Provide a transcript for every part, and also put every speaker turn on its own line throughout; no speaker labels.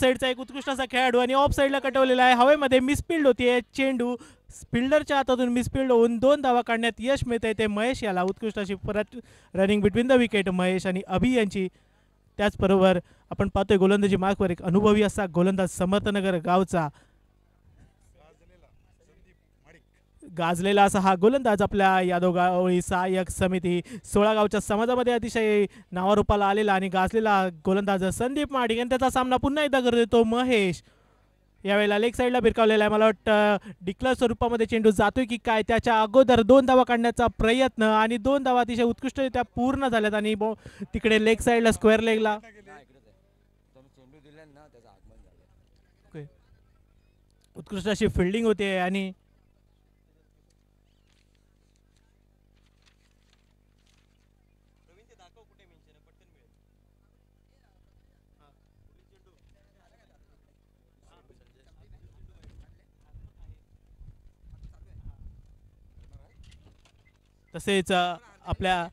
साईडचा एक उत्कृष्ट असा खेळाडू आणि ऑफ साईडला कटवलेला आहे. हवेमध्ये मिसफिल्ड होतीये. चेंडू फिल्डरच्या हातातून मिसफिल्ड होऊन 2 धावा काढण्यात यश मिळतंय ते महेश याला. उत्कृष्ट अशी परत running between the wicket Mahesh आणि अभि यांची. त्याचबरोबर आपण पाहतोय गोलंदाजी मार्कवर एक अनुभवी असा गोलंदाज समर्थनगर गावचा गाजलेला असा हा गोलंदाज आपल्या यादव गावळी सहाय्यक समिती 16 गावच्या समाजामध्ये अतिशय नावारूपाला आलेला आणि गाजलेला गोलंदाज संदीप महाडिक आणि त्याचा सामना पुन्हा एकदा करतोय तो महेश. यावेळेला लेग साईडला भिरकावलेला आहे. मला वाटतं डिक्लेअर स्वरूपामध्ये चेंडू जातोय की काय. त्याच्या अगोदर 2 धावा काढण्याचा प्रयत्न आणि 2 धावा अतिशय उत्कृष्टरित्या पूर्ण झाल्यात आणि तिकडे लेग साईडला स्क्वेअर लेगला उत्कृष्ट अशी फिल्डिंग होते आणि तसेच आपल्या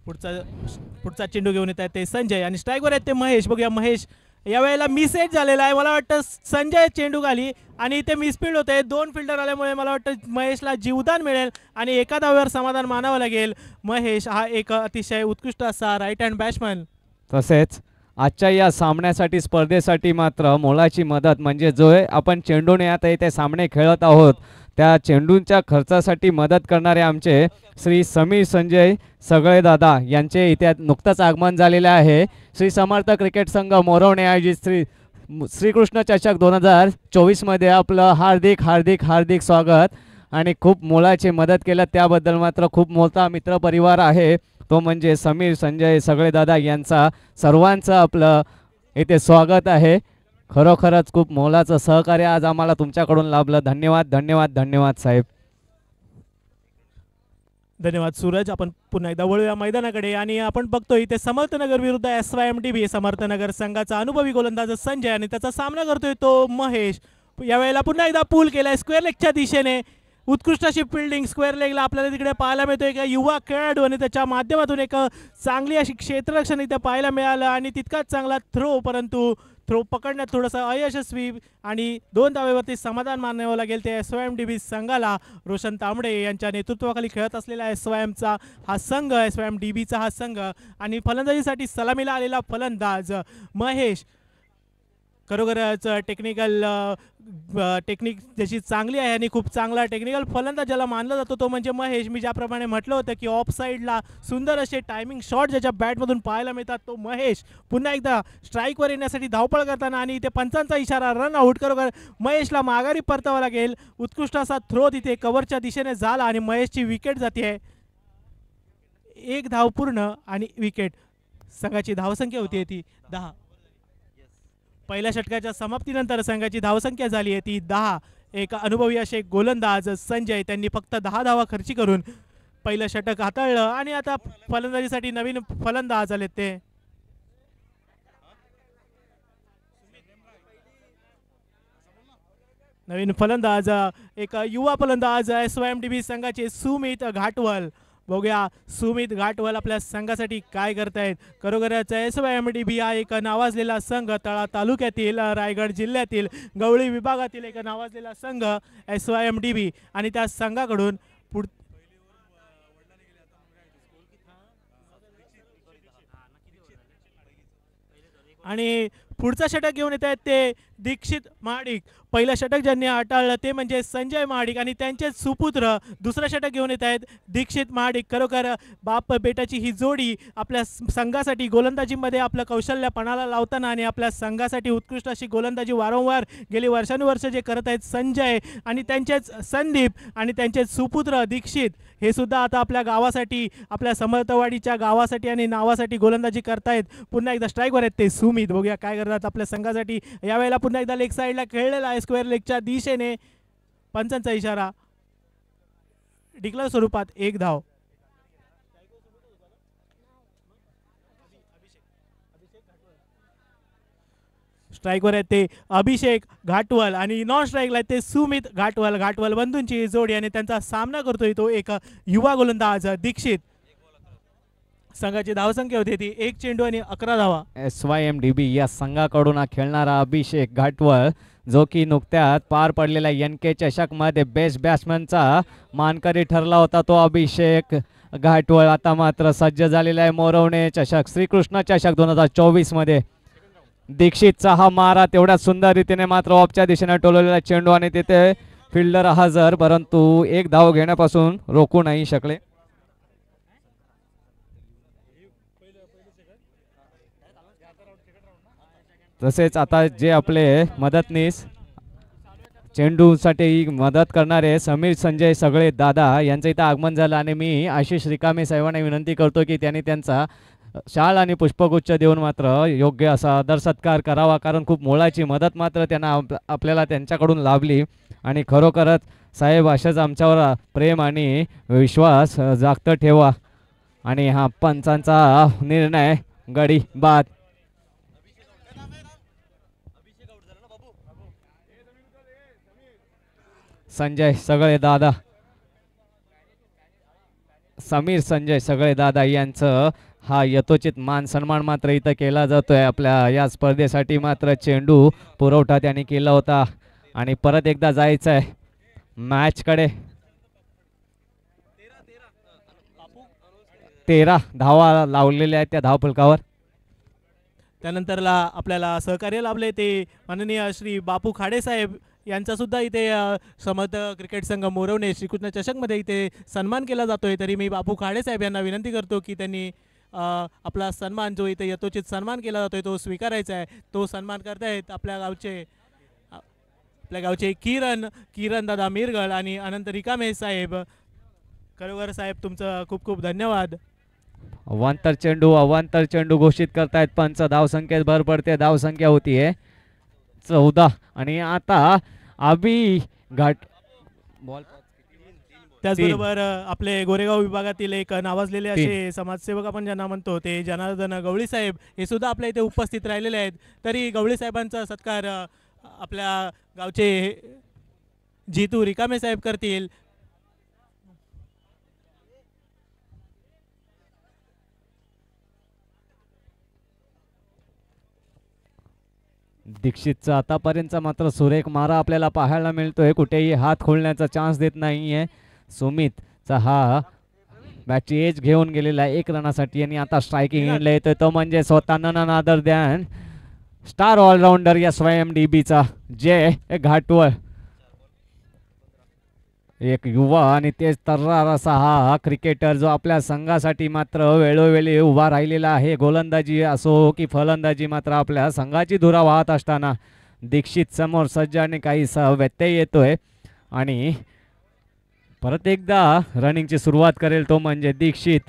पुढचा चेंडू घेऊन येत आहेत ते संजय आणि स्ट्राईकवर आहेत ते महेश. बघूया महेश यावेळेला मिसएट झालेला आहे. मला वाटतं संजय चेंडू खाली आणि इथे मिसफिल्ड होते. 2 फिल्डर आल्यामुळे मला वाटतं महेशला जीवदान मिळेल आणि एका धाव्यावर समाधान मानावं लागेल. महेश हा एक अतिशय उत्कृष्ट असा राईट हँड बॅट्समन.
तसेच आजच्या या सामन्यासाठी स्पर्धेसाठी मात्र मोलाची मदत म्हणजे जो आपण चेंडूने आता इथे सामने खेळत आहोत त्या चेंडूंच्या खर्चासाठी मदत करणारे आमचे श्री समीर संजय सगळे दादा यांचे इथे नुकतंच आगमन झालेले आहे. श्री समर्थ क्रिकेट संघ मोरवणे आयोजित श्रीकृष्ण चषक 2024 मध्ये आपलं हार्दिक हार्दिक हार्दिक स्वागत आणि खूप मोलाची मदत केलं त्याबद्दल मात्र खूप मोठा मित्रपरिवार आहे तो म्हणजे समीर संजय सगळे दादा यांचा सर्वांचं आपलं इथे स्वागत आहे. खरोखरच खूप मोलाचं सहकार्य आज आम्हाला तुमच्याकडून लाभलं. धन्यवाद धन्यवाद धन्यवाद साहेब.
धन्यवाद सूरज. आपण पुन्हा एकदा वळूया मैदानाकडे आणि आपण बघतोय इथे समर्थनगर विरुद्ध SYMDB समर्थनगर संघाचा अनुभवी गोलंदाज संजय आणि त्याचा सामना करतोय तो महेश. यावेळेला पुन्हा एकदा पूल केलाय स्क्वेअर लेगच्या दिशेने. उत्कृष्ट अशी फिल्डिंग स्क्वेअर लेगला आपल्याला तिकडे पाहायला मिळतोय. एक युवा खेळाडू आणि त्याच्या माध्यमातून एक चांगली अशी क्षेत्ररक्षण इथे पाहायला मिळालं आणि तितकाच चांगला थ्रो परंतु थ्रो पकडण्यात थोडंसं अयशस्वी आणि 2 धावेवरती समाधान मानावं लागेल ते SYMDB संघाला. रोशन तांबडे यांच्या नेतृत्वाखाली खेळत असलेला SYMचा हा संघ SYMDBचा हा संघ आणि फलंदाजीसाठी सलामीला आलेला फलंदाज महेश. खरोखरच टेक्निक ज्याची चांगली आहे आणि खूप चांगला टेक्निकल फलंदाज ज्याला मानला जातो तो म्हणजे महेश. मी ज्याप्रमाणे म्हटलं होतं की ऑफ साईडला सुंदर असे टायमिंग शॉट ज्याच्या बॅटमधून पाहायला मिळतात तो महेश पुन्हा एकदा स्ट्राईकवर येण्यासाठी धावपळ करताना आणि इथे पंचांचा इशारा रन आऊट. खरोखर महेशला माघारी परतावं लागेल. उत्कृष्ट असा थ्रो तिथे कव्हरच्या दिशेने झाला आणि महेशची विकेट जाते. 1 धाव पूर्ण आणि विकेट. संघाची धावसंख्या होती ती 10. पहिल्या षटकाच्या समाप्तीनंतर संघाची धावसंख्या झाली आहे ती 10. एक अनुभवी असे गोलंदाज संजय त्यांनी फक्त 10 धावा खर्ची करून पहिलं षटक हाताळलं आणि आता फलंदाजीसाठी नवीन फलंदाज आले ते नवीन फलंदाज एक युवा फलंदाज SYMDB संघाचे सुमित घाटवल. बघूया सुमित घाटवल आपल्या संघासाठी काय करतायत. खरोखरच SYMDB हा एक नावाजलेला संघ तळा तालुक्यातील रायगड जिल्ह्यातील गवळी विभागातील एक नावाजलेला संघ SYMDB आणि त्या संघाकडून आणि पुढचा षटक घेऊन येत आहेत ते दीक्षित महाडिक. पहिलं षटक ज्यांनी हाताळलं ते म्हणजे संजय महाडिक आणि त्यांचे सुपुत्र दुसरं षटक घेऊन येत आहेत दीक्षित महाडिक. खरोखर बाप बेटाची ही जोडी आपल्या संघासाठी गोलंदाजीमध्ये आपलं कौशल्य पणाला लावताना आणि आपल्या संघासाठी उत्कृष्ट अशी गोलंदाजी वारंवार गेली वर्षानुवर्ष जे करत आहेत संजय आणि त्यांचेच संदीप आणि त्यांचे सुपुत्र दीक्षित हे सुद्धा आता आपल्या गावासाठी आपल्या समर्थवाडीच्या गावासाठी आणि नावासाठी गोलंदाजी करतायत. पुन्हा एकदा स्ट्राईकवर आहेत ते सुमित. बघूया काय करतात आपल्या संघासाठी. यावेळेला पुन्हा एकदा लेग साईडला खेळलेला आहे स्क्वेअर लेगच्या दिशेने. पंचांचा इशारा. डिक्लेअर स्वरूपात 1 धाव. स्ट्राईकवर आहेत ते अभिषेक घाटवल आणि नॉन स्ट्राईकला आहेत ते सुमित घाटवल. घाटवल बंधूंची जोडी आणि त्यांचा सामना करतोय तो एक युवा गोलंदाज दीक्षित. संघाची धावसंख्या होती ती 1 चेंडू आणि 11 धावा.
SYMDB या संघाकडून हा खेळणारा अभिषेक घाटवळ, जो की नुकत्याच पार पडलेल्या NK चषकमध्ये बेस्ट बॅट्समनचा मानकरी ठरला होता, तो अभिषेक घाटवळ आता मात्र सज्ज झालेला आहे मोरवणे चषक, श्रीकृष्ण चषक 2024 मध्ये. दीक्षितचा हा मारा तेवढ्या सुंदर रीतीने मात्र ऑफच्या दिशेने टोलवलेला चेंडू आणि तिथे फिल्डर हजर, परंतु एक धाव घेण्यापासून रोखू नाही शकले. तसेच आता जे आपले मदतनीस चेंडूसाठी मदत करणारे समीर संजय सगळे दादा यांचं इथं आगमन झालं आणि मी आशिष रिकामे साहेबांना विनंती करतो की त्यांनी त्यांचा शाल आणि पुष्पगुच्छ देऊन मात्र योग्य असा आदर सत्कार करावा, कारण खूप मोलाची मदत मात्र त्यांना आपल्याला त्यांच्याकडून लाभली आणि खरोखरच साहेब अशाच आमच्यावर प्रेम आणि विश्वास जागत ठेवा. आणि हा पंचांचा निर्णय गडी बाद. संजय सगळे दादा, समीर संजय सगळे दादा यांचं हा यथोचित मान सन्मान मात्र इथं केला जातोय. आपल्या या स्पर्धेसाठी मात्र चेंडू पुरवठा त्यांनी केला होता आणि परत एकदा जायचं आहे मॅच कडे. 13 धावा लावलेल्या आहेत त्या धावफलकावर.
त्यानंतरला आपल्याला सहकार्य लाभले ते माननीय श्री बापू खाडे साहेब यांचा सुद्धा इथे समर्थ क्रिकेट संघ मोरवणे श्रीकृष्ण चषकमध्ये इथे सन्मान केला जातोय. तरी मी बापू खाडे साहेब यांना विनंती करतो की त्यांनी आपला सन्मान जो इथे यथोचित सन्मान केला जातोय तो स्वीकारायचा आहे. तो सन्मान करतायत आपल्या गावचे किरण दादा मिरगळ आणि अनंत रिकामे साहेब. खरोखर साहेब तुमचं खूप खूप धन्यवाद.
अवांतर चेंडू घोषित करतायत पंच. धावसंख्येत भर पडते, धावसंख्या होतीये 14 आणि आता अभि घाट बॉल.
त्याचबरोबर आपले गोरेगाव विभागातील एक नावाजलेले असे समाजसेवक आपण ज्यांना म्हणतो ते जनार्दन गवळी साहेब हे सुद्धा आपल्या इथे उपस्थित राहिलेले आहेत. तरी गवळी साहेबांचा सत्कार आपल्या गावचे जितू रिकामे साहेब करतील.
दीक्षितचा आतापर्यंतचा मात्र सुरेख मारा आपल्याला पाहायला मिळतोय, कुठेही हात खोलण्याचा चान्स देत नाहीये. सुमितचा हा बॅटची एज घेऊन गेलेला आहे 1 रनासाठी आणि आता स्ट्रायकिंग एंडला येतोय तो म्हणजे स्वतः नादर द्यान स्टार ऑलराऊंडर या SYMDBचा जय घाटवळ. एक युवा आणि तेच तर्रार असा हा क्रिकेटर जो आपल्या संघासाठी मात्र वेळोवेळी उभा राहिलेला आहे. गोलंदाजी असो की फलंदाजी मात्र आपल्या संघाची धुरा वाहत असताना दीक्षित समोर सज्ज आणि काहीसा व्यत्यय येतोय आणि परत एकदा रनिंगची सुरुवात करेल तो म्हणजे दीक्षित.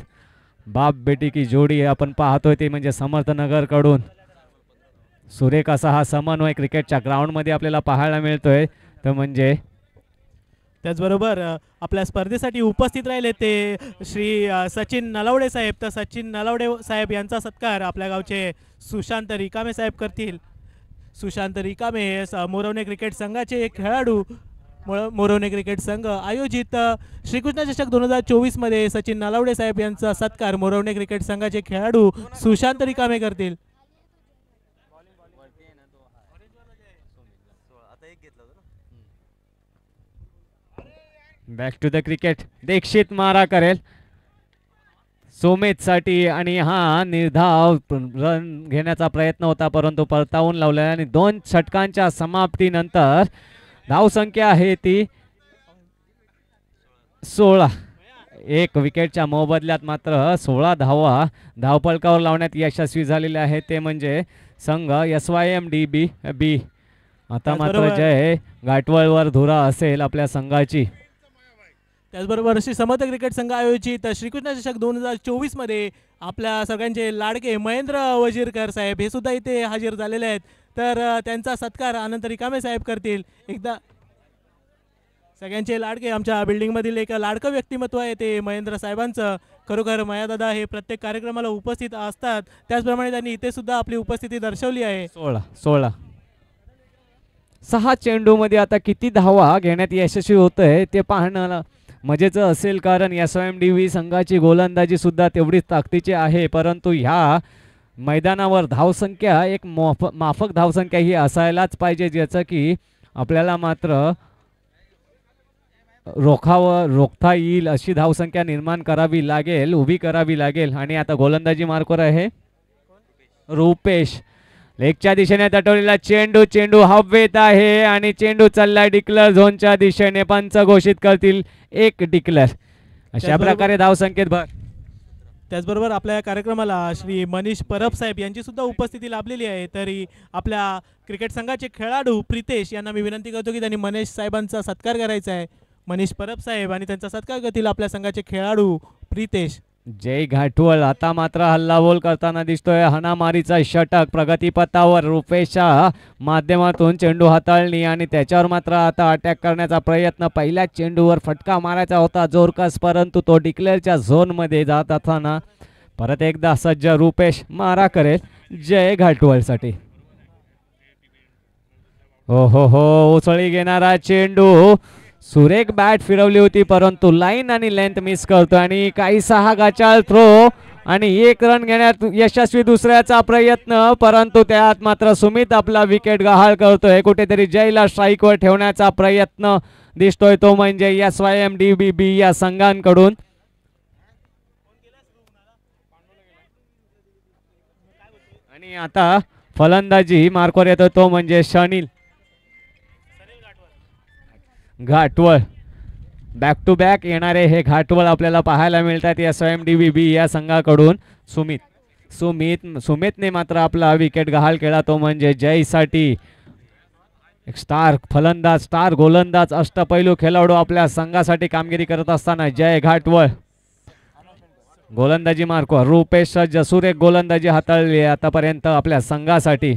बाप बेटी की जोडी आपण पाहतोय ते म्हणजे समर्थनगरकडून सुरेख असा हा समन्वय क्रिकेटच्या ग्राउंडमध्ये आपल्याला पाहायला मिळतोय. तर म्हणजे
त्याचबरोबर आपल्या स्पर्धेसाठी उपस्थित राहिले ते श्री सचिन नलावडे साहेब. तर सचिन नलावडे साहेब यांचा सत्कार आपल्या गावचे सुशांत रिकामे साहेब करतील. सुशांत रिकामे हे मोरवणे क्रिकेट संघाचे एक खेळाडू. मोरवणे क्रिकेट संघ आयोजित श्रीकृष्ण चषक 2024 मध्ये सचिन नलावडे साहेब यांचा सत्कार मोरवणे क्रिकेट संघाचे खेळाडू सुशांत रिकामे करतील.
Back to the cricket. Dikshit मारा करेल सुमित साठी आणि हा निर्धाव रन घेण्याचा प्रयत्न होता परंतु परतावून लावला आणि 2 षटकांच्या समाप्तीनंतर धावसंख्या आहे ती 16. 1 विकेटच्या मोबदल्यात मात्र 16 धावा धावफलकावर लावण्यात यशस्वी झालेले आहे ते म्हणजे संघ SYMDB बी. आता मात्र जय घाटवळवर धुरा असेल आपल्या संघाची.
त्याचबरोबर श्री समर्थ क्रिकेट संघ आयोजित श्रीकृष्ण चषक 2024 मध्ये आपल्या सगळ्यांचे लाडके महेंद्र वजीरकर साहेब हे सुद्धा इथे हजर झालेले आहेत. तर त्यांचा सत्कार अनंत रिकामे साहेब करतील. एकदा सगळ्यांचे लाडके आमच्या बिल्डिंगमधील एक लाडकं व्यक्तिमत्व आहे ते महेंद्र साहेबांचं. खरोखर मायादादा हे प्रत्येक कार्यक्रमाला उपस्थित असतात, त्याचप्रमाणे त्यांनी इथे सुद्धा आपली उपस्थिती दर्शवली आहे.
16 6 चेंडूमध्ये आता किती धावा घेण्यात यशस्वी होतंय ते पाहणं मजेचं असेल, कारण SYMDV संघाची गोलंदाजी सुद्धा तेवढीच ताकदीची आहे, परंतु ह्या मैदानावर धावसंख्या एक माफक धावसंख्या ही असायलाच पाहिजे, ज्याचं की आपल्याला मात्र रोखता येईल अशी धावसंख्या निर्माण करावी लागेल, उभी करावी लागेल. आणि आता गोलंदाजी मार्कवर आहे रुपेश. लेगच्या दिशेने तटवलेला चेंडू हवेत आहे आणि चेंडू चाललाय डिक्लेअर झोनच्या दिशेने. पंच घोषित करतील एक डिक्लेअर. अशा प्रकारे धावसंख्येत भर.
त्याचबरोबर आपल्या कार्यक्रमाला श्री मनीष परब साहेब यांची सुद्धा उपस्थिती लाभलेली आहे. तरी आपल्या क्रिकेट संघाचे खेळाडू प्रितेश यांना मी विनंती करतो की त्यांनी मनीष साहेबांचा सत्कार करायचा आहे. मनीष परब साहेब आणि त्यांचा सत्कार करतील आपल्या संघाचे खेळाडू प्रितेश.
जय घाटवळ आता मात्र हल्लाबोल करताना दिसतोय. हाणामारीचा षटक प्रगतीपथावर रुपेशच्या माध्यमातून चेंडू हाताळणी आणि त्याच्यावर मात्र आता अटॅक करण्याचा प्रयत्न. पहिल्याच चेंडूवर फटका मारायचा होता जोरकस, परंतु तो डिक्लेअरच्या झोनमध्ये जात असताना परत एकदा सज्ज रुपेश मारा करेल जय घाटवळसाठी. हो हो हो, उसळी घेणारा चेंडू. सुरेख बॅट फिरवली होती, परंतु लाईन आणि लेंथ मिस करतो आणि काहीसा हा गाचाळ थ्रो आणि एक रन घेण्यात यशस्वी. दुसऱ्याचा प्रयत्न, परंतु त्यात मात्र सुमित आपला विकेट गहाळ करतोय. कुठेतरी जयला स्ट्राईकवर ठेवण्याचा प्रयत्न दिसतोय, तो म्हणजे SYMDB या संघांकडून. आणि आता फलंदाजी मार्कवर येतो, तो म्हणजे शनिल घाटवळ. बॅक टू बॅक येणारे हे घाटवळ आपल्याला पाहायला मिळतात SYMDB या संघाकडून. सुमितने मात्र आपला विकेट गहाळ केला, तो म्हणजे जयसाठी. एक स्टार फलंदाज, स्टार गोलंदाज, अष्टपैलू खेळाडू आपल्या संघासाठी कामगिरी करत असताना जय घाटवळ. गोलंदाजी मार्कवर रुपेश सज्ज. सुरेख गोलंदाजी हाताळली आतापर्यंत आपल्या संघासाठी.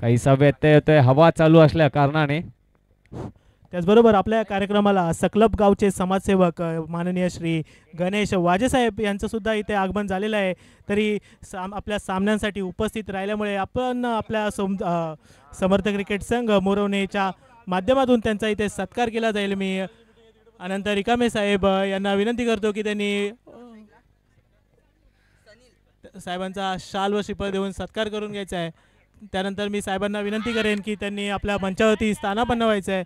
काहीसा व्यत्यय येतोय हवा चालू असल्या कारणाने.
त्याचबरोबर आपल्या कार्यक्रमाला सकलब गावचे समाजसेवक माननीय श्री गणेश वाजेसाहेब यांचं सुद्धा इथे आगमन झालेलं आहे. तरी आपल्या सामन्यांसाठी उपस्थित राहिल्यामुळे आपण आपल्या समर्थ क्रिकेट संघ मोरवणेच्या माध्यमातून त्यांचा इथे सत्कार केला जाईल. मी अनंत रिकामे साहेब यांना विनंती करतो की त्यांनी साहेबांचा शाल व श्रीफळ देऊन सत्कार करून घ्यायचा आहे. त्यानंतर मी साहेबांना विनंती करेन की त्यांनी आपल्या मंचावरती स्थानापन्न व्हायचं आहे.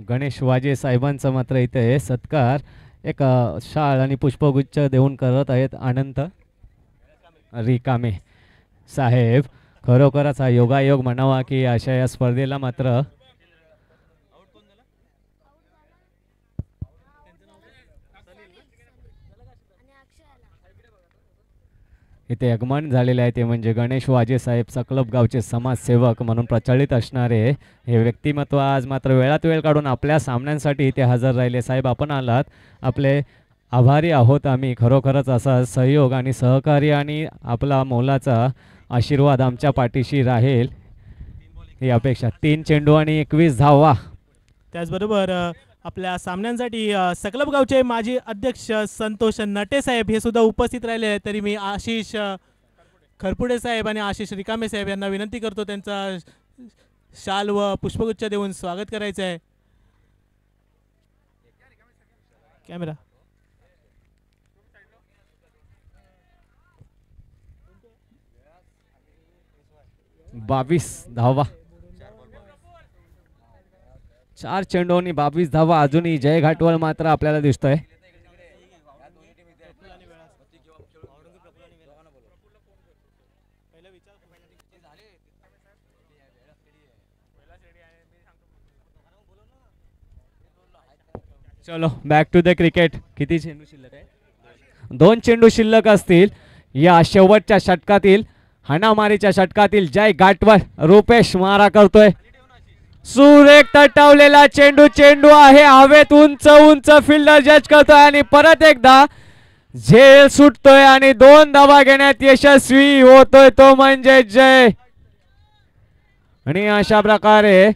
गणेश वाजे साहेबांचा मात्र इथे सत्कार एक शाळ आणि पुष्पगुच्छ देऊन करत आहेत अनंत रिकामे साहेब. खरोखरच हा योगायोग म्हणावा की अशा या स्पर्धेला मात्र इथे आगमन झालेले आहे, ते म्हणजे गणेश वाजे साहेब सकलब गावचे समाजसेवक म्हणून प्रचलित असणारे हे व्यक्तिमत्व आज मात्र वेळात वेळ काढून आपल्या सामन्यांसाठी इथे हजर राहिले. साहेब आपण आलात, आपले आभारी आहोत आम्ही. खरोखरच असा सहयोग आणि सहकार्य आणि आपला मोलाचा आशीर्वाद आमच्या पाठीशी राहील ही अपेक्षा. 3 चेंडू आणि 21 धावा.
त्याचबरोबर आपल्या सामन्यांसाठी सकलब गावचे माजी अध्यक्ष संतोष नटे साहेब हे सुद्धा उपस्थित राहिले आहेत. तरी मी आशिष खरपुडे साहेब आणि आशिष रिकामे साहेब यांना विनंती करतो त्यांचा शाल व पुष्पगुच्छ देऊन स्वागत करायचं आहे. कॅमेरा
22 धावा. 4 चेंडू आणि 22 धावा. अजूनही जय घाटवळ मात्र आपल्याला दिसतोय. चलो बॅक टू द क्रिकेट. किती चेंडू शिल्लक आहे? 2 चेंडू शिल्लक असतील या शेवटच्या षटकातील. हाणामारीच्या षटकातील जय घाटवळ. रुपेश मारा करतोय. सुरेख तटवलेला चेंडू आहे हवेत. उंच उंच फिल्डर जज करतोय आणि परत एकदा झेल सुटतोय आणि 2 धावा घेण्यात यशस्वी होतोय तो म्हणजे जय. आणि अशा प्रकारे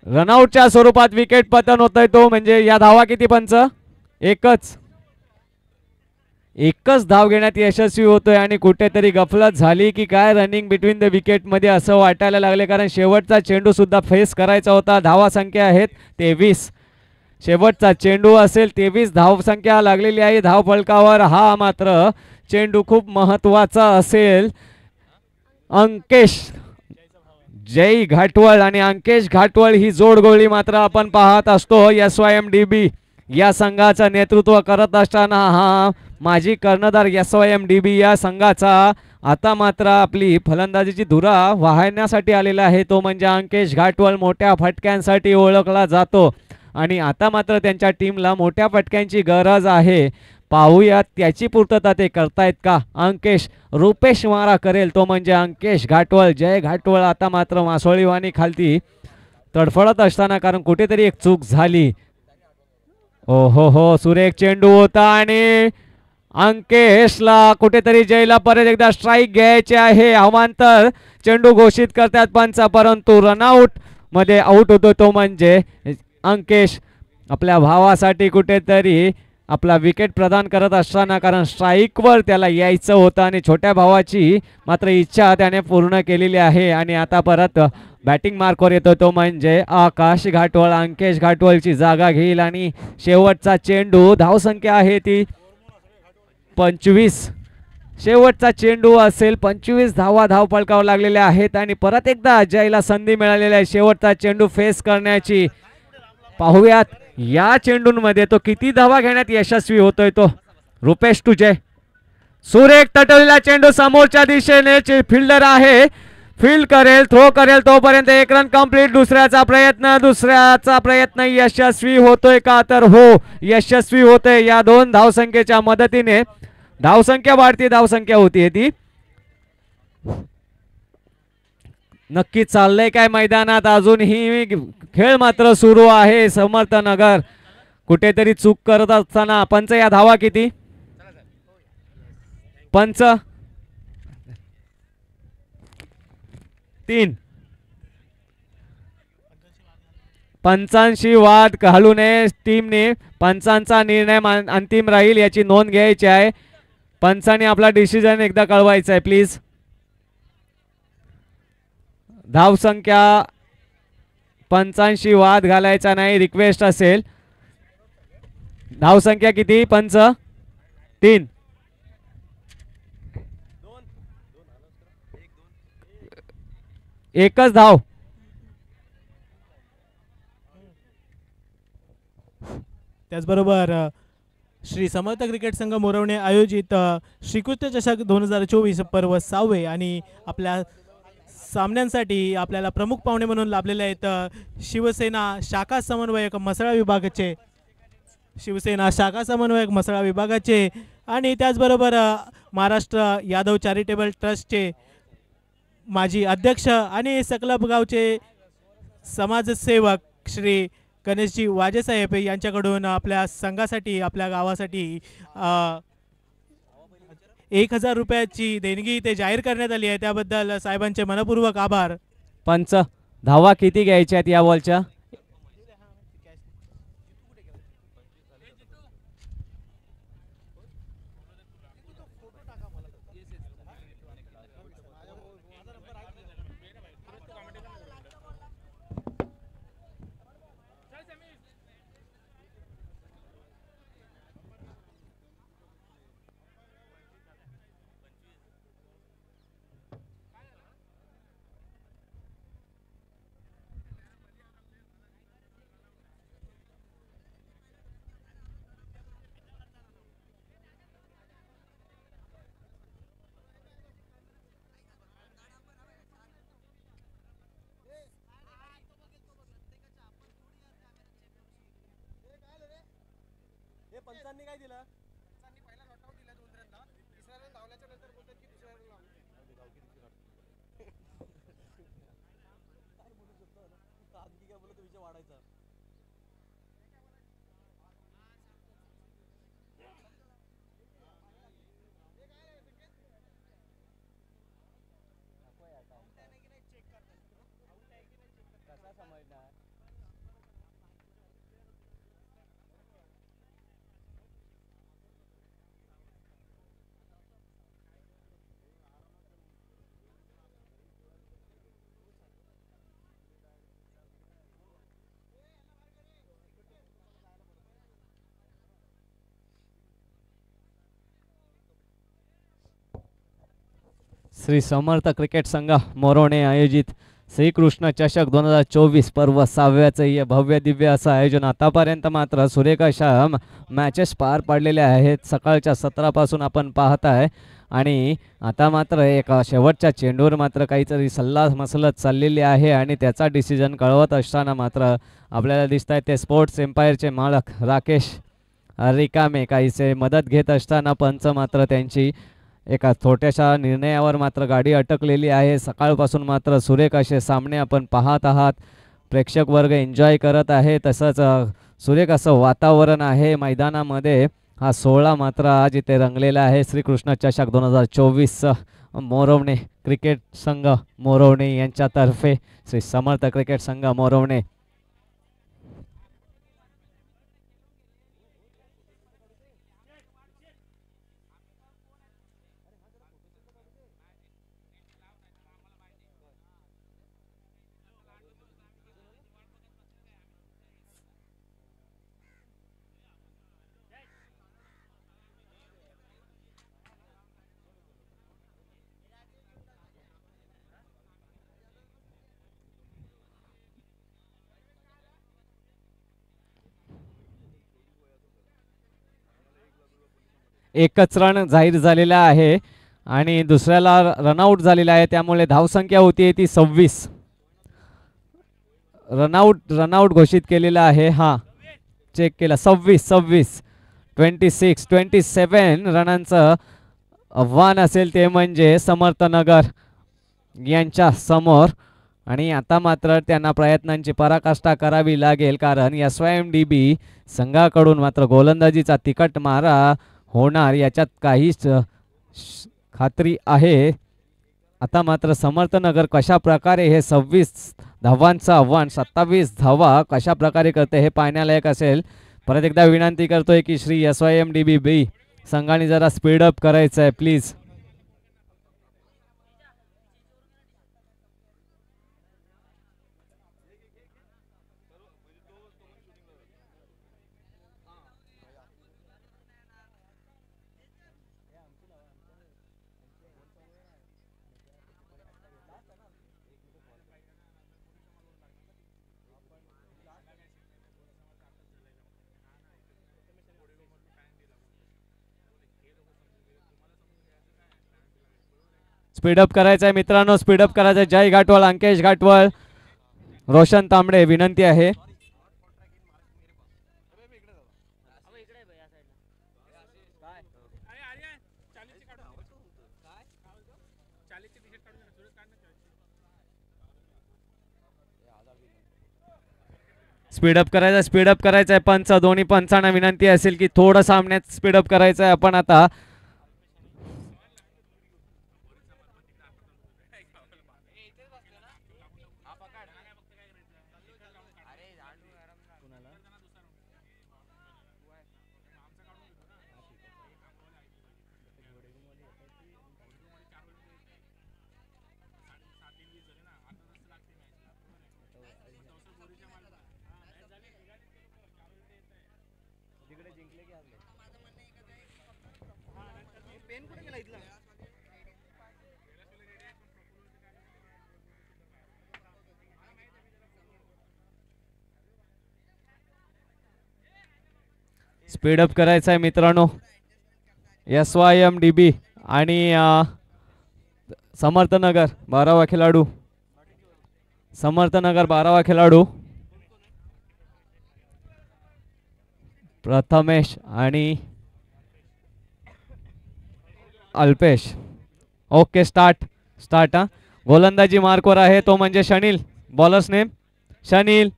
रनआउटच्या स्वरूपात विकेट पतन होतोय तो म्हणजे या धावा किती पंच? एकच धाव घेण्यात यशस्वी होतोय आणि कुठेतरी गफलत झाली की काय रनिंग बिटवीन द विकेट मध्ये असं वाटायला लागले, कारण शेवटचा चेंडू सुद्धा फेस करायचा होता. धावा संख्या आहेत 23. शेवटचा चेंडू असेल 23 धाव संख्या लागलेली आहे धाव फलकावर. हा मात्र चेंडू खूप महत्वाचा असेल. अंकेश जय घाटवळ आणि अंकेश घाटवळ ही जोडगोळी मात्र आपण पाहत असतो. SYMDB या संघाचं नेतृत्व करत असताना हा माजी कर्णधार SYMDB या संघाचा आता मात्र आपली फलंदाजीची धुरा वाहण्यासाठी आलेला आहे तो म्हणजे अंकेश घाटवळ. मोठ्या फटक्यांसाठी ओळखला जातो आणि आता मात्र त्यांच्या टीमला मोठ्या फटक्यांची गरज आहे. पाहूया त्याची पूर्तता ते करतायत का. अंकेश रुपेश मारा करेल तो म्हणजे अंकेश घाटवळ. जय घाटवळ आता मात्र मासोळीवाणी खालती तडफडत असताना, कारण कुठेतरी एक चूक झाली. ओ हो सुरेख चेंडू होता आणि अंकेशला कुठेतरी जयला परत एकदा स्ट्राईक घ्यायचे आहे. अवांतर चेंडू घोषित करतात पंच, परंतु रनआउट मध्ये आउट होतो तो म्हणजे अंकेश. आपल्या भावासाठी कुठेतरी आपला विकेट प्रदान करत असताना, कारण स्ट्राईकवर त्याला यायचं होतं आणि छोट्या भावाची मात्र इच्छा त्याने पूर्ण केलेली आहे. आणि आता परत बॅटिंग मार्कवर येतो तो म्हणजे आकाश घाटवळ. अंकेश घाटवळची जागा घेईल आणि शेवटचा चेंडू धावसंख्या आहे ती 25. शेवटचा चेंडू असेल 25 धावा धाव फलकावर लागलेल्या आहेत आणि परत एकदा अजयला संधी मिळालेली आहे शेवटचा चेंडू फेस करण्याची. पाहूयात या चेंडूंमध्ये तो किती धावा घेण्यात यशस्वी होतोय तो. रुपेश टू जय. सुरेख तटवलेला चेंडू समोरच्या दिशेने फिल्डर आहे, फील्ड करेल, थ्रो करेल तोपर्यंत 1 रन कंप्लीट. दुसऱ्याचा प्रयत्न यशस्वी होतोय का, तर हो यशस्वी होतोय. या 2 धावसंख्येच्या मदतीने धावसंख्या वाढती धावसंख्या होती ती. नक्की चाललंय काय मैदानात अजूनही खेळ मात्र सुरू आहे. समर्थनगर कुठेतरी चूक करत असताना पंच या धावा किती पंच 3. पंचांशी वाद घालू नये टीमने. पंचांचा निर्णय अंतिम राहील याची नोंद घ्यायची आहे. पंचाने आपला डिसिजन एकदा कळवायचा आहे प्लीज. धावसंख्या पंचांशी वाद घालायचा नाही रिक्वेस्ट असेल. धावसंख्या किती पंच 3. एकच धाव.
त्याचबरोबर श्री समर्थ क्रिकेट संघ मोरवणे आयोजित श्रीकृष्ण चषक 2024 पर्व 6वे आणि आपल्या सामन्यांसाठी आपल्याला प्रमुख पाहुणे म्हणून लाभलेले आहेत शिवसेना शाखा समन्वयक मसळा विभागाचे आणि त्याचबरोबर महाराष्ट्र यादव चॅरिटेबल ट्रस्टचे माजी अध्यक्ष आणि सकलब गावचे समाजसेवक श्री गणेशजी वाजेसाहेब यांच्याकडून आपल्या संघासाठी आपल्या गावासाठी 1000 रुपयाची देणगी ते जाहीर करण्यात आली आहे. त्याबद्दल साहेबांचे मनपूर्वक आभार.
पंच धावा किती घ्यायच्या आहेत या बॉलच्या?
पंचांनी काय दिलं? पहिला नॉट आउट दिला 2 रनला, तिसऱ्या रन धावल्याच्या नंतर बोलतात की दुसऱ्या रन काय बोलू शकतो ना, आणखी काय बोलतो विषय वाढायचा.
श्री समर्थ क्रिकेट संघ मोरोणे आयोजित श्रीकृष्ण चषक 2024 पर्व 6व्याचं हे भव्य दिव्य असं आयोजन आतापर्यंत मात्र सुरेख अशा मॅचेस पार पडलेल्या आहेत. सकाळच्या सत्रापासून आपण पाहताय आणि आता मात्र एक शेवटच्या चेंडूवर मात्र काहीतरी सल्ला मसलत चाललेली आहे आणि त्याचा डिसिजन कळवत असताना मात्र आपल्याला दिसत आहे ते स्पोर्ट्स एम्पायरचे मालक राकेश रिकामे काहीसे मदत घेत असताना पंच मात्र त्यांची एका छोट्याशा निर्णयावर मात्र गाडी अटकलेली आहे. सकाळपासून मात्र सुरेख असे सामने आपण पाहत आहात. प्रेक्षक वर्ग एन्जॉय करत आहे. तसंच सुरेख असं वातावरण आहे मैदानामध्ये. हा सोहळा मात्र आज इथे रंगलेला आहे. श्रीकृष्ण चषक 2024 मोरवणे क्रिकेट संघ मोरवणे यांच्यातर्फे श्री समर्थ क्रिकेट संघ मोरवणे एकच रन जाहीर झालेला आहे आणि दुसऱ्याला रनआउट झालेला आहे. त्यामुळे धावसंख्या होती ती 26. रनआउट घोषित केलेला आहे. हा चेक केला. 26 27 रनांचं आव्हान असेल ते म्हणजे समर्थनगर यांच्या समोर. आणि आता मात्र त्यांना प्रयत्नांची पराकाष्ठा करावी लागेल कारण SYMDB संघाकडून मात्र गोलंदाजीचा तिखट मारा होणार याच्यात काहीच खात्री आहे. आता मात्र समर्थनगर कशा प्रकारे हे 26 धावांचं आव्हान 27 धावा कशा प्रकारे करते हे पाहण्यालायक असेल. परत एकदा विनंती करतोय की श्री SYMDB संघाने जरा स्पीडअप करायचं आहे प्लीज. स्पीडअप करायचं आहे मित्रांनो. स्पीडअप करायचं आहे. जय घाटवळ अंकेश घाटवळ रोशन तांबडे विनंती आहे. स्पीडअप करायचं आहे. पंच दोन्ही पंचांना विनंती असेल की थोडं सामन्यात स्पीडअप करायचं आहे. आपण आता स्पीडअप करायचं आहे मित्रांनो. SYMDB आणि समर्थनगर 12वा खेळाडू. समर्थनगर 12वा खेळाडू प्रथमेश आणि अल्पेश. ओके स्टार्ट हा. गोलंदाजी मार्कवर आहे तो म्हणजे शनील. Bowlers name शनील.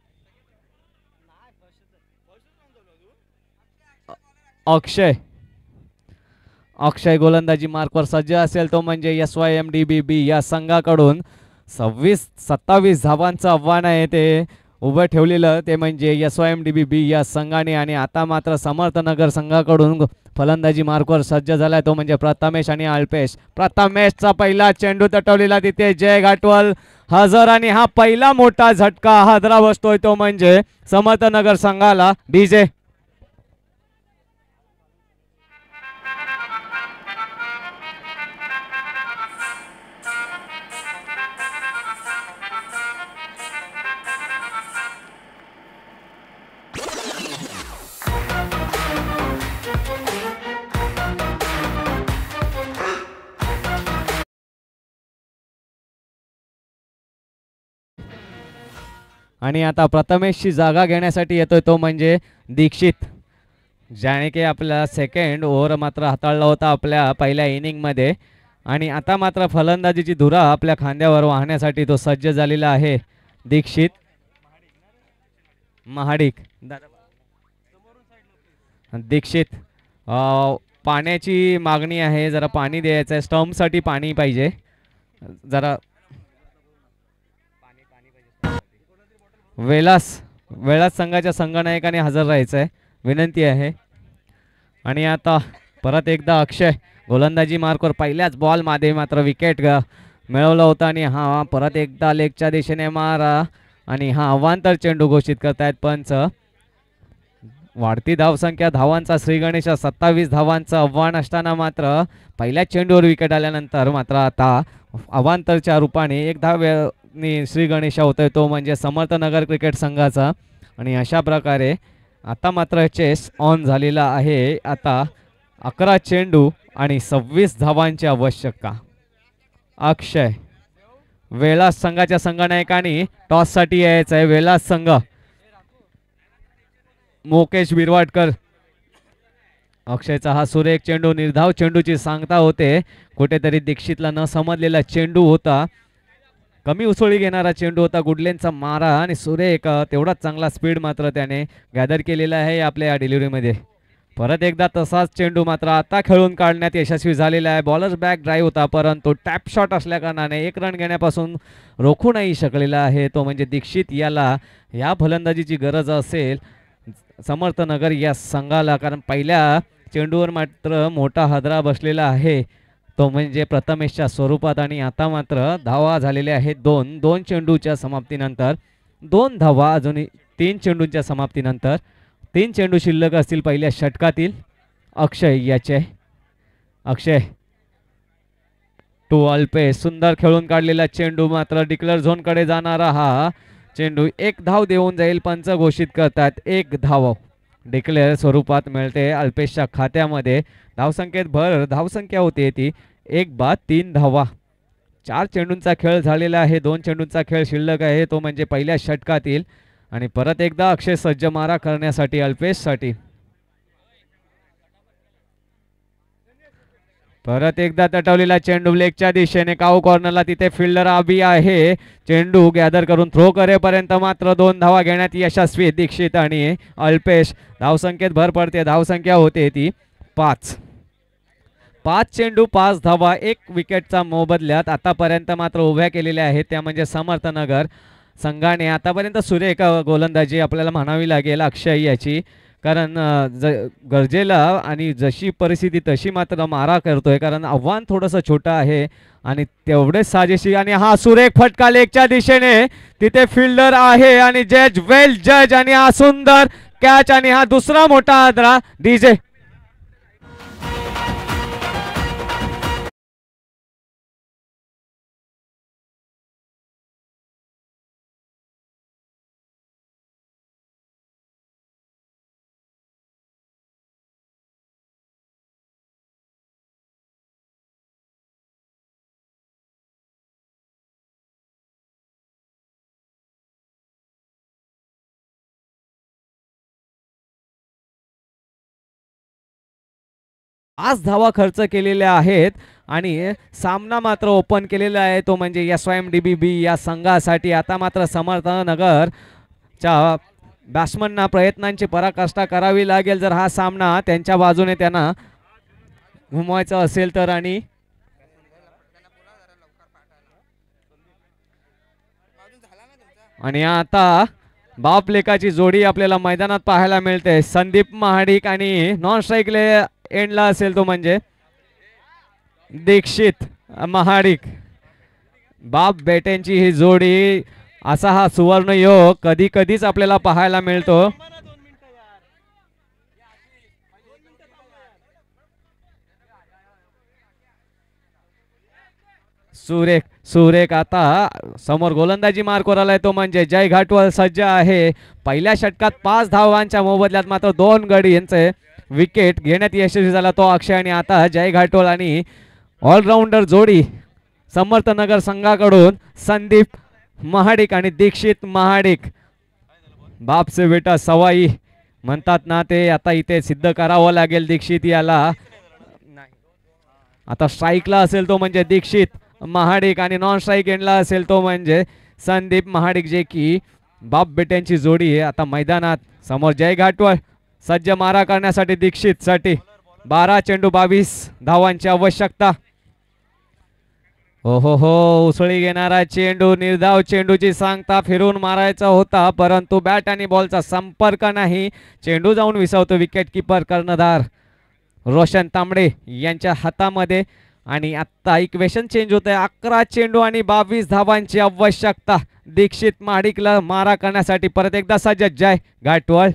अक्षय गोलंदाजी मार्कवर सज्ज असेल तो म्हणजे SYMDB या संघाकडून 27 धावांचं आव्हान आहे ते उभं ठेवलेलं, ते म्हणजे SYMDB या संघाने. आणि आता मात्र समर्थनगर संघाकडून फलंदाजी मार्कवर सज्ज झालाय तो म्हणजे प्रथमेश आणि अल्पेश. प्रथमेशचा पहिला चेंडू तटवलेला, तिथे जय घाटवल हजर आणि हा पहिला मोठा झटका हादरा बसतोय तो म्हणजे समर्थनगर संघाला. डीजे आणि आता प्रथमेशची जागा घेण्यासाठी येतोय तो म्हणजे दीक्षित, ज्याने की आपला सेकंड ओव्हर मात्र हाताळला होता आपल्या पहिल्या इनिंगमध्ये. आणि आता मात्र फलंदाजीची धुरा आपल्या खांद्यावर वाहण्यासाठी तो सज्ज झालेला आहे दीक्षित महाडिक. दीक्षित, पाण्याची मागणी आहे, जरा पाणी द्यायचं आहे, स्टंपसाठी पाणी पाहिजे जरा. वेलास संघाच्या संघनायकाने हजर राहायचं आहे, विनंती आहे. आणि आता परत एकदा अक्षय गोलंदाजी मार्कवर पहिल्याच बॉल मध्ये मात्र विकेट मिळवला होता. आणि हा परत एकदा लेगच्या दिशेने मारा आणि हा अवांतर चेंडू घोषित करतायत पंच. वाढती धावसंख्या, धावांचा श्रीगणेश 27 धावांचं आव्हान असताना मात्र पहिल्या चेंडूवर विकेट आल्यानंतर मात्र आता अवांतरच्या रूपाने एक धाव श्री गणेशा होतोय तो म्हणजे समर्थनगर क्रिकेट संघाचा. आणि अशा प्रकारे आता मात्र चेस ऑन झालेला आहे. आता 11 चेंडू आणि 26 धावांची आवश्यकता. अक्षय, वेलास संघाच्या संघनायकांनी टॉससाठी यायचं आहे. वेलास संघ, मुकेश बिरवाडकर. अक्षयचा हा सुरेख चेंडू, निर्धाव चेंडूची सांगता होते, कुठेतरी दीक्षितला न समजलेला चेंडू होता, कमी उसळी घेणारा चेंडू होता. गुडलेनचा मारा आणि सुरेख तेवढाच चांगला स्पीड मात्र त्याने गॅदर केलेला आहे आपल्या या डिलिव्हरीमध्ये. परत एकदा तसाच चेंडू मात्र आता खेळून काढण्यात यशस्वी झालेला आहे. बॉलर्स बॅक ड्राईव्ह होता, परंतु टॅप शॉट असल्याकारणाने एक रन घेण्यापासून रोखू नाही शकलेला आहे तो म्हणजे दीक्षित. याला या फलंदाजीची गरज असेल समर्थनगर या संघाला, कारण पहिल्या चेंडूवर मात्र मोठा हादरा बसलेला आहे तो म्हणजे प्रथमेशच्या स्वरूपात. आणि आता मात्र धावा झालेल्या आहेत दोन चेंडूच्या समाप्तीनंतर, 2 धावा अजूनही 3 चेंडूंच्या समाप्तीनंतर. 3 चेंडू शिल्लक असतील पहिल्या षटकातील. अक्षय टू अल्पेश, सुंदर खेळून काढलेला चेंडू मात्र डिक्लेअर झोनकडे जाणारा हा चेंडू 1 धाव देऊन जाईल, पंच घोषित करतात. 1 धाव डिक्लेअर स्वरूपात मिळते अल्पेशच्या खात्यामध्ये. धावसंख्येत भर धावसंख्या होती ती 1 बाद 3 धावा. 4 चेंडूंचा खेळ झालेला आहे, 2 चेंडूंचा खेळ शिल्लक आहे तो म्हणजे पहिल्या षटकातील. आणि परत एकदा अक्षय सज्ज मारा करण्यासाठी अल्पेशसाठी. परत एकदा तटवलेला चेंडू लेगच्या दिशेने काऊ कॉर्नरला, तिथे फिल्डर आबी आहे. चेंडू गॅदर करून थ्रो करेपर्यंत मात्र 2 धावा घेण्यात यशस्वी दीक्षित आणि अल्पेश. धावसंख्येत भर पडते, धावसंख्या होते ती 5 चेंडू 5 धावा, 1 विकेटचा मोबदल्यात आतापर्यंत मात्र उभ्या केलेल्या आहेत त्या म्हणजे समर्थनगर संघाने. आतापर्यंत सुरेख गोलंदाजी आपल्याला म्हणावी लागेल अक्षय याची, कारण गरजेला आणि जशी परिस्थिती तशी मात्र मारा करतोय, कारण आव्हान थोडंसं छोटं आहे आणि तेवढेच साजेशी. आणि हा सुरेख फटका लेगच्या दिशेने, तिथे फिल्डर आहे आणि जज आणि हा सुंदर कॅच आणि हा दुसरा मोठा आदरा. डीजे आज धावा खर्च केलेल्या आहेत आणि सामना मात्र ओपन केलेला आहे तो म्हणजे SYMDB या संघासाठी. आता मात्र समर्थनगरच्या बॅट्समनना प्रयत्नांची पराकाष्ठा करावी लागेल जर हा सामना त्यांच्या बाजूने त्यांना घुमवायचा असेल तर. आणि आणि आता बाप लेकाची जोडी आपल्याला मैदानात पाहायला मिळते. संदीप महाडिक आणि नॉन स्ट्राईकले एंडला असेल तो म्हणजे दीक्षित महाडिक. बाप बेट्यांची ही जोडी, असा हा सुवर्ण योग कधी कधीच आपल्याला पाहायला मिळतो. सुरेख सुरेख आता समोर गोलंदाजी मार्कवर आलाय तो म्हणजे जय घाटवळ सज्ज आहे. पहिल्या षटकात 5 धावांच्या मोबदल्यात मात्र 2 गडी यांचे विकेट घेण्यात यशस्वी झाला तो अक्षय. आणि आता जय घाटवळ आणि ऑलराऊंडर जोडी समर्थनगर संघाकडून संदीप महाडिक आणि दीक्षित महाडिक. बापसे बेटा सवाई म्हणतात ना, ते आता इथे सिद्ध करावं लागेल दीक्षित याला. आता स्ट्राईकला असेल तो म्हणजे दीक्षित महाडिक आणि नॉन स्ट्राईक एंडला असेल तो म्हणजे संदीप महाडिक, जे की बाप बेट्यांची जोडी आहे. आता मैदानात समोर जय घाटवळ सज्ज मारा करण्यासाठी दीक्षित साठी 12 चेंडू 22 धावांची आवश्यकता. हो हो हो, उसळी घेणारा चेंडू, निर्धाव चेंडूची सांगता फिरून मारायचा होता, परंतु बॅट आणि बॉलचा संपर्क नाही. चेंडू जाऊन विसावतो विकेट किपर कर्णधार रोशन तांबडे यांच्या हातामध्ये. आणि आता इक्वेशन चेंज होत आहे. 11 चेंडू आणि 22 धावांची आवश्यकता दीक्षित महाडिकला मारा करण्यासाठी. परत एकदा सज्ज जय घाटवळ.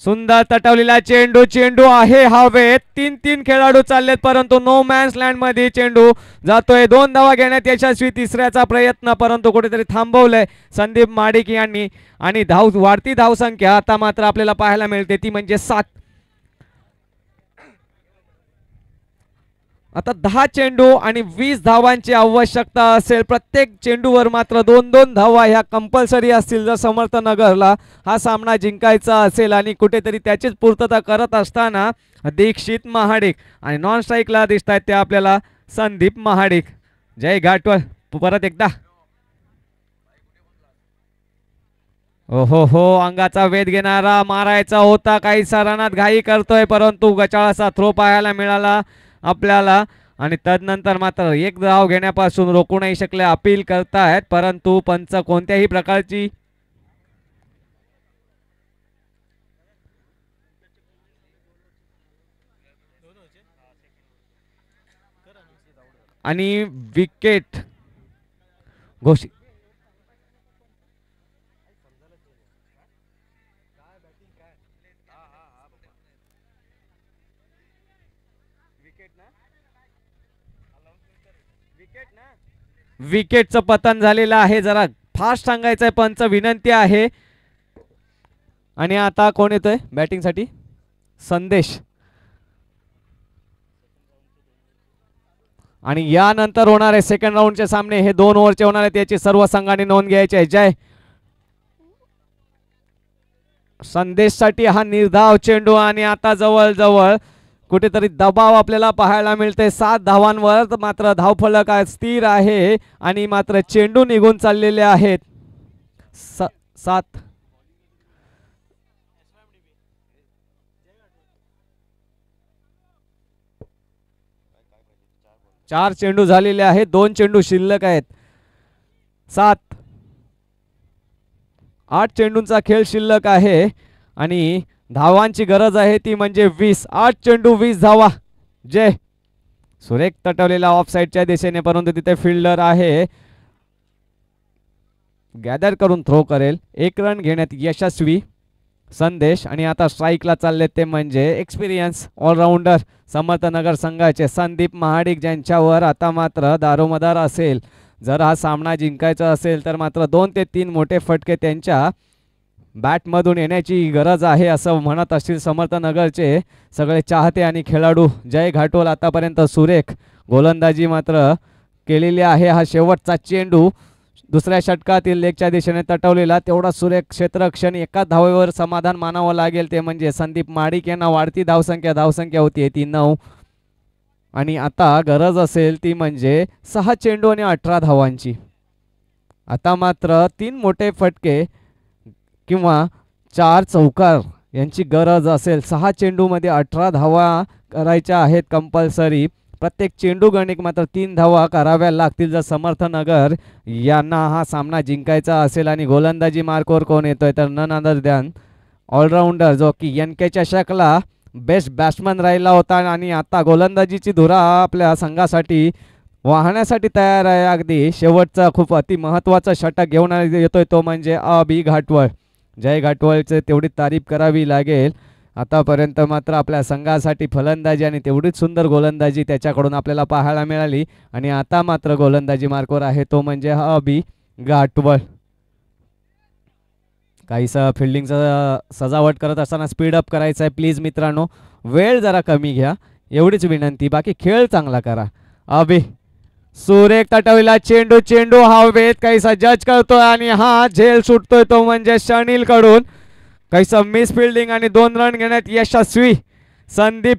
सुंदर तटवलेला चेंडू, चेंडू आहे हवेत. 3 खेळाडू चाललेत, परंतु नो मॅन्स लँड मध्ये चेंडू जातोय. 2 धावा घेण्यात यशस्वी. तिसऱ्याचा प्रयत्न, परंतु कुठेतरी थांबवलंय संदीप महाडिक यांनी. आणि वाढती धावसंख्या आता मात्र आपल्याला पाहायला मिळते, ती म्हणजे 7. आता 10 चेंडू आणि 20 धावांची आवश्यकता असेल. प्रत्येक चेंडूवर मात्र 2-2 धावा ह्या कंपल्सरी असतील जर समर्थनगरला हा सामना जिंकायचा असेल. आणि कुठेतरी त्याचीच पूर्तता करत असताना दीक्षित महाडिक आणि नॉन स्ट्राईकला दिसत आहेत ते आपल्याला संदीप महाडिक. जय घाटवळ परत एकदा. हो हो, अंगाचा वेध घेणारा मारायचा होता, काही रनात घाई करतोय, परंतु गचाळाचा थ्रो पाहायला मिळाला आपल्याला. आणि तदनंतर मात्र 1 धाव घेण्यापासून रोखू नाही शकले. अपील करतायत, परंतु पंच कोणत्याही प्रकारची आणि विकेट घोषित. विकेटचं पतन झालेलं आहे. जरा फास्ट सांगायचंय पंच, विनंती आहे. आणि आता कोण येतोय बॅटिंग साठी? संदेश. आणि यानंतर होणारे सेकंड राऊंडचे सामने हे 2 ओव्हरचे होणार आहेत, याची सर्व संघांनी नोंद घ्यायची आहे. जय संदेश साठी हा निर्धाव चेंडू. आणि आता जवळ कुठेतरी दबाव आपल्याला पाहायला मिळते 7 धावांवर. मात्र धावफलक स्थिर आहे आणि मात्र चेंडू निघून चाललेले आहेत. 7 4 चेंडू झालेले आहेत, 2 चेंडू शिल्लक आहेत. 8 चेंडूंचा खेळ शिल्लक आहे आणि धावांची गरज आहे ती म्हणजे 20. 8 चेंडू 20 धावा. जय सुरेख तटवलेला ऑफ साइडच्या दिशेने, परंतु तिथे फिल्डर आहे, गॅदर करून थ्रो करेल. 1 रन घेण्यात यशस्वी संदेश. आणि आता स्ट्राईकला चालले ते म्हणजे एक्सपिरियन्स ऑलराऊंडर समर्थनगर संघाचे संदीप महाडिक, ज्यांच्यावर आता मात्र दारोमदार असेल. जर हा सामना जिंकायचा असेल तर मात्र 2 ते 3 मोठे फटके त्यांच्या बॅटमधून येण्याची गरज आहे असं म्हणत असतील समर्थनगरचे सगळे चाहते आणि खेळाडू. जय घाटवळ आतापर्यंत सुरेख गोलंदाजी मात्र केलेली आहे. हा शेवटचा चेंडू दुसऱ्या षटकातील लेगच्या दिशेने तटवलेला, तेवढा सुरेख क्षेत्ररक्षण. 1 धावेवर समाधान मानावं लागेल, ते म्हणजे संदीप महाडिक यांना. वाढती धावसंख्या होती ती 9. आणि आता गरज असेल ती म्हणजे 6 चेंडू आणि 18 धावांची. आता मात्र 3 मोठे फटके किंवा 4 चौकार यांची गरज असेल. 6 चेंडूमध्ये 18 धावा करायच्या आहेत कंपल्सरी. प्रत्येक चेंडू गणिक मात्र 3 धावा कराव्या लागतील जर समर्थनगर यांना हा सामना जिंकायचा असेल. आणि गोलंदाजी मार्कवर कोण येतोय तर नन अदर दॅन ऑलराऊंडर जो की NK चषकला बेस्ट बॅट्समन राहिला होता आणि आता गोलंदाजीची धुरा आपल्या संघासाठी वाहण्यासाठी तयार आहे. अगदी शेवटचा खूप अति महत्त्वाचा षटक घेऊन येतोय तो म्हणजे अबी घाटवळ. जय घाटवळचे तेवढी तारीफ करावी लागेल. आतापर्यंत मात्र आपल्या संघासाठी फलंदाजी आणि तेवढीच सुंदर गोलंदाजी त्याच्याकडून आपल्याला पाहायला मिळाली. आणि आता मात्र गोलंदाजी मार्कवर आहे तो म्हणजे अबी घाटवळ. काहीसं फिल्डिंगचं सजावट करत असताना स्पीडअप करायचं आहे प्लीज मित्रांनो. वेळ जरा कमी घ्या एवढीच विनंती. बाकी खेळ चांगला करा. अबी सुरेख तटविला चेंडू. चेंडू हवेत काहीसा जज करतोय आणि हा झेल सुटतोय तो म्हणजे शनिल कडून. काहीसा मिस फिल्डिंग आणि 2 रन घेण्यात यशस्वी संदीप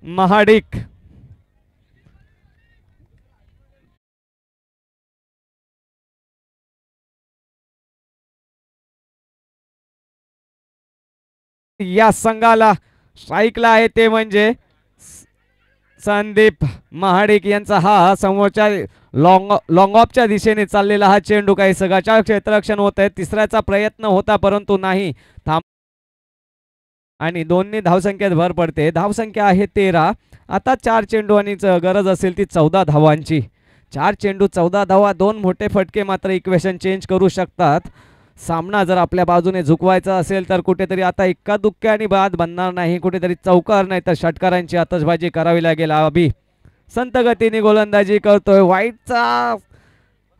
महाडिक. या संघाला स्ट्राईकला आहे ते म्हणजे संदीप महाडिक यांचा हा समोरच्या लॉंग ऑफच्या दिशेने चाललेला हा चेंडू काही सगळ्याच्या क्षेत्ररक्षण होत आहे. तिसऱ्याचा प्रयत्न होता परंतु नाही थांब आणि 2 धावसंख्येत भर पडते. धावसंख्या आहे 13. आता 4 चेंडू आणि गरज असेल ती 14 धावांची. 4 चेंडू 14 धावा 2 मोठे फटके मात्र इक्वेशन चेंज करू शकतात. सामना जर आपल्या बाजूने झुकवायचा असेल तर कुठेतरी आता इक्का दुक्क्याने बाद बनणार नाही. कुठेतरी चौकार नाही तर षटकारांची आतषबाजी करावी लागेल. अबी संत गतीने गोलंदाजी करतोय. वाईटचा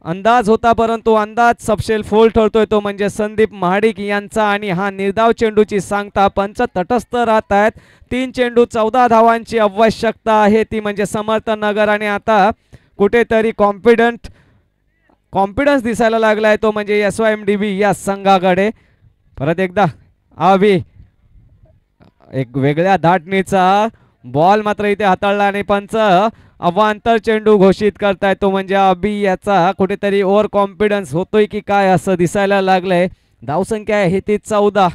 अंदाज होता परंतु अंदाज सपशेल फोल ठरतोय तो म्हणजे संदीप महाडिक यांचा. आणि हा निर्धाव चेंडूची सांगता पंच तटस्थ राहत आहेत. 3 चेंडू 14 धावांची आवश्यकता आहे ती म्हणजे समर्थनगर. आणि आता कुठेतरी कॉन्फिडन्स दिसायला लागलाय तो म्हणजे SYMDB या संघाकडे. परत एकदा अबी एक वेगळ्या धाटणीचा बॉल मात्र इथे हाताळला आणि पंच अवांतर चेंडू घोषित करताय तो म्हणजे अबी याचा कुठेतरी ओव्हर कॉन्फिडन्स होतोय की काय असं दिसायला लागलंय. धावसंख्या आहे ती 14.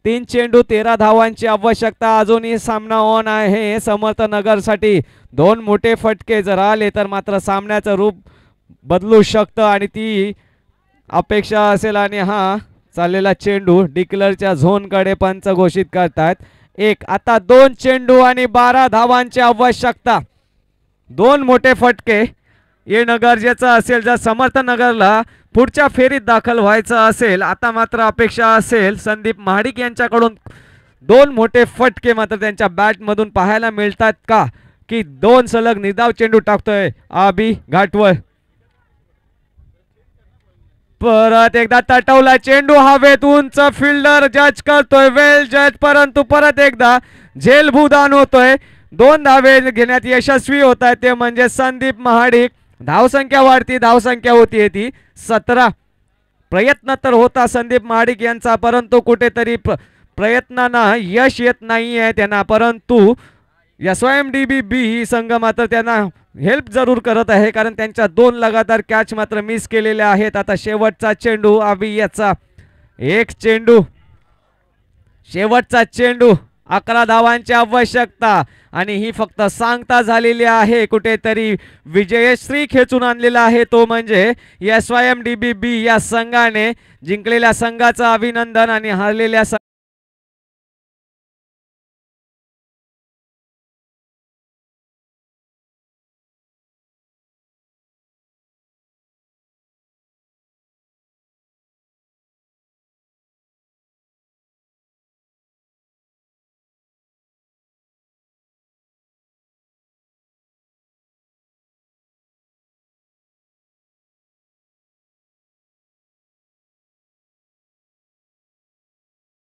3 चेंडू 13 धावांची आवश्यकता. अजूनही सामना ऑन आहे समर्थनगरसाठी. 2 मोठे फटके जर आले तर मात्र सामन्याचं रूप बदलू शकतं आणि ती अपेक्षा असेल. आणि हा चाललेला चेंडू डिक्लरच्या झोनकडे पंच घोषित करतात. आता 2 चेंडू आणि 12 धावांची आवश्यकता. 2 मोठे फटके येणं गरजेचं असेल जर समर्थनगरला पुढच्या फेरीत दाखल व्हायचं असेल. आता मात्र अपेक्षा असेल संदीप महाडिक यांच्याकडून 2 मोठे फटके मात्र त्यांच्या बॅटमधून पाहायला मिळतात का की 2 सलग निर्धाव चेंडू टाकतोय अबी घाटवळ. परत एकदा तटवला चेंडू हवेत. उंच फिल्डर जज करतोय वेल जज परंतु परत एकदा झेलभूदान होतोय. 2 धावे घेण्यात यशस्वी होत आहे ते म्हणजे संदीप महाडिक. धावसंख्या वाढती. धावसंख्या होती ती 17. प्रयत्न तर होता संदीप महाडिक यांचा परंतु कुठेतरी प्रयत्नांना यश येत नाही आहे त्यांना. परंतु SYMDB ही संघ मात्र त्यांना हेल्प जरूर करत आहे कारण त्यांच्या 2 लगातार कॅच मात्र मिस केलेल्या आहेत. आता शेवटचा चेंडू अबी याचा. 1 चेंडू शेवटचा चेंडू 11 धावांची आवश्यकता आणि ही फक्त सांगता झालेली आहे. कुठेतरी विजयश्री खेचून आणलेला आहे तो म्हणजे SYMDB या संघाने. जिंकलेल्या संघाचं अभिनंदन आणि हारलेल्या